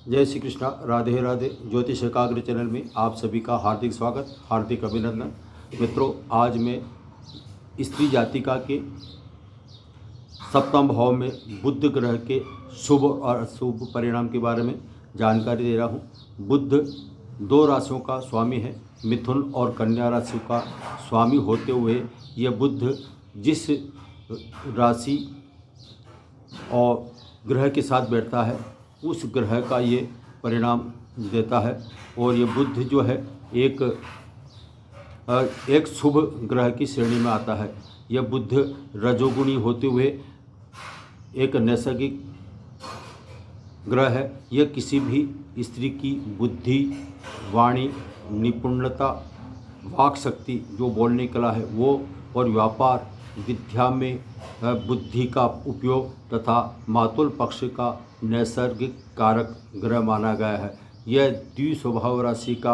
जय श्री कृष्णा, राधे राधे। ज्योतिष एकाग्र चैनल में आप सभी का हार्दिक स्वागत, हार्दिक अभिनंदन। मित्रों, आज मैं स्त्री जातिका के सप्तम भाव में बुध ग्रह के शुभ और अशुभ परिणाम के बारे में जानकारी दे रहा हूँ। बुध दो राशियों का स्वामी है, मिथुन और कन्या राशि का स्वामी होते हुए यह बुध जिस राशि और ग्रह के साथ बैठता है उस ग्रह का ये परिणाम देता है। और ये बुध जो है एक शुभ ग्रह की श्रेणी में आता है। यह बुध रजोगुणी होते हुए एक नैसर्गिक ग्रह है। यह किसी भी स्त्री की बुद्धि, वाणी, निपुणता, वाक शक्ति, जो बोलने की कला है वो, और व्यापार, विद्या में बुद्धि का उपयोग तथा मातुल पक्ष का नैसर्गिक कारक ग्रह माना गया है। यह द्विस्वभाव राशि का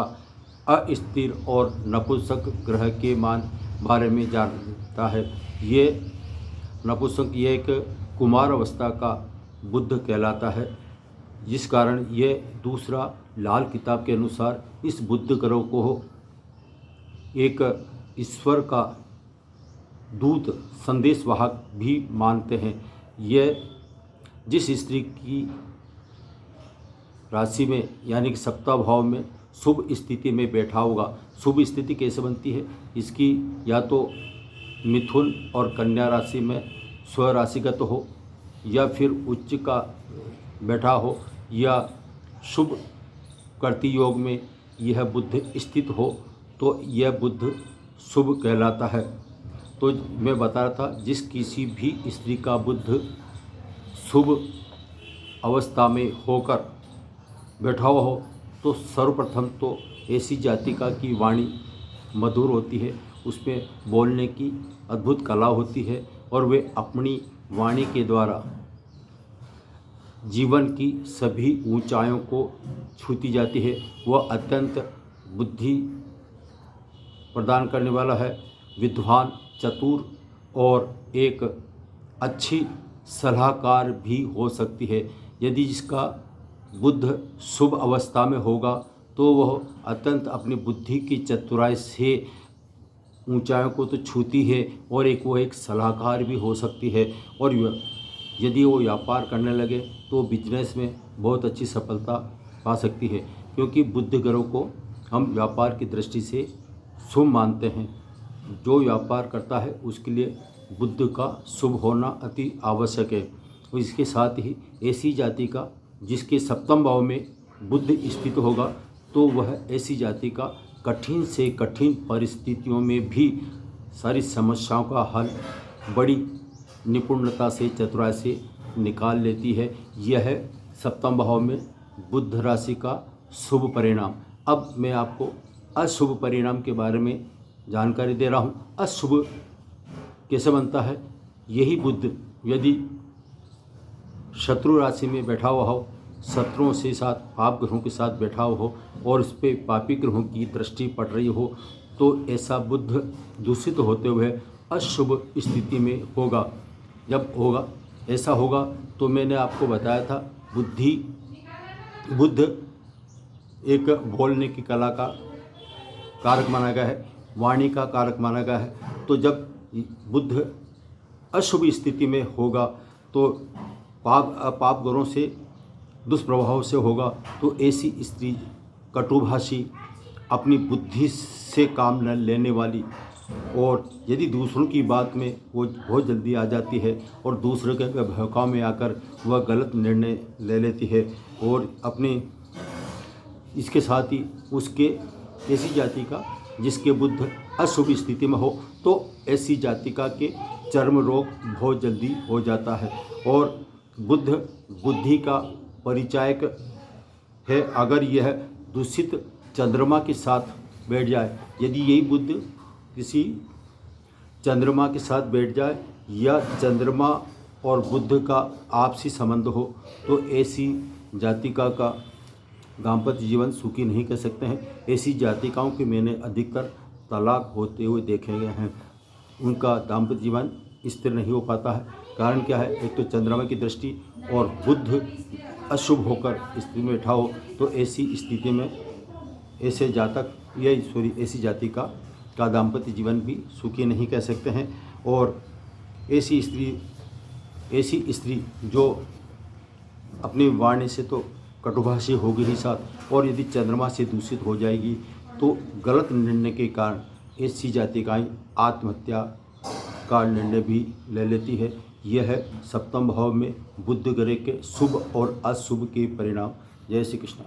अस्थिर और नपुंसक ग्रह के बारे में जानता है। ये नपुंसक ये एक कुमार अवस्था का बुध कहलाता है, जिस कारण ये दूसरा लाल किताब के अनुसार इस बुध ग्रह को एक ईश्वर का दूत, संदेशवाहक भी मानते हैं। यह जिस स्त्री की राशि में यानी कि सप्तम भाव में शुभ स्थिति में बैठा होगा। शुभ स्थिति कैसे बनती है? इसकी या तो मिथुन और कन्या राशि में स्वराशिगत हो, या फिर उच्च का बैठा हो, या शुभ कर्ती योग में यह बुध स्थित हो, तो यह बुध शुभ कहलाता है। तो मैं बता रहा था, जिस किसी भी स्त्री का बुध शुभ अवस्था में होकर बैठा हुआ हो तो सर्वप्रथम तो ऐसी जातिका की वाणी मधुर होती है, उसमें बोलने की अद्भुत कला होती है और वे अपनी वाणी के द्वारा जीवन की सभी ऊंचाइयों को छूती जाती है। वह अत्यंत बुद्धि प्रदान करने वाला है, विद्वान, चतुर और एक अच्छी सलाहकार भी हो सकती है। यदि जिसका बुध शुभ अवस्था में होगा तो वह अत्यंत अपनी बुद्धि की चतुराई से ऊंचाइयों को तो छूती है और वो एक सलाहकार भी हो सकती है। और यदि वो व्यापार करने लगे तो बिजनेस में बहुत अच्छी सफलता पा सकती है, क्योंकि बुध ग्रह को हम व्यापार की दृष्टि से शुभ मानते हैं। जो व्यापार करता है उसके लिए बुध का शुभ होना अति आवश्यक है। और इसके साथ ही ऐसी जाति का जिसके सप्तम भाव में बुध स्थित होगा तो वह ऐसी जाति का कठिन से कठिन परिस्थितियों में भी सारी समस्याओं का हल बड़ी निपुणता से, चतुराई से निकाल लेती है। यह है सप्तम भाव में बुध राशि का शुभ परिणाम। अब मैं आपको अशुभ परिणाम के बारे में जानकारी दे रहा हूँ। अशुभ कैसे बनता है? यही बुध यदि शत्रु राशि में बैठा हुआ हो, शत्रुओं से साथ पाप ग्रहों के साथ बैठा हुआ हो और उस पर पापी ग्रहों की दृष्टि पड़ रही हो, तो ऐसा बुध दूषित होते हुए अशुभ स्थिति में होगा। जब होगा ऐसा होगा तो मैंने आपको बताया था, बुध एक बोलने की कला का कारक माना गया है, वाणी का कारक माना गया है। तो जब बुध अशुभ स्थिति में होगा तो पाप ग्रहों से, दुष्प्रभाव से होगा, तो ऐसी स्त्री कटुभाषी, अपनी बुद्धि से काम न लेने वाली, और यदि दूसरों की बात में वो बहुत जल्दी आ जाती है और दूसरों के बहकाव में आकर वह गलत निर्णय ले लेती है। और अपने इसके साथ ही उसके ऐसी जाति का जिसके बुध अशुभ स्थिति में हो तो ऐसी जातिका के चर्म रोग बहुत जल्दी हो जाता है। और बुध बुद्धि का परिचायक है। अगर यह दूषित चंद्रमा के साथ बैठ जाए, यदि यही बुध किसी चंद्रमा के साथ बैठ जाए या चंद्रमा और बुध का आपसी संबंध हो, तो ऐसी जातिका का दाम्पत्य जीवन सुखी नहीं कर सकते हैं। ऐसी जातिकाओं के मैंने अधिकतर तलाक होते हुए देखे गए हैं। उनका दाम्पत्य जीवन स्थिर नहीं हो पाता है। कारण क्या है? एक तो चंद्रमा की दृष्टि और बुध अशुभ होकर स्थिति में बैठा हो तो ऐसी स्थिति में ऐसे जातक ऐसी जाति का दाम्पत्य जीवन भी सुखी नहीं कह सकते हैं। और ऐसी स्त्री जो अपनी वाणी से तो कटुभाषी होगी ही साथ, और यदि चंद्रमा से दूषित हो जाएगी तो गलत निर्णय के कारण ऐसी जाति का आत्महत्या का निर्णय भी ले लेती है। यह है सप्तम भाव में बुध ग्रह के शुभ और अशुभ के परिणाम। जय श्री कृष्ण।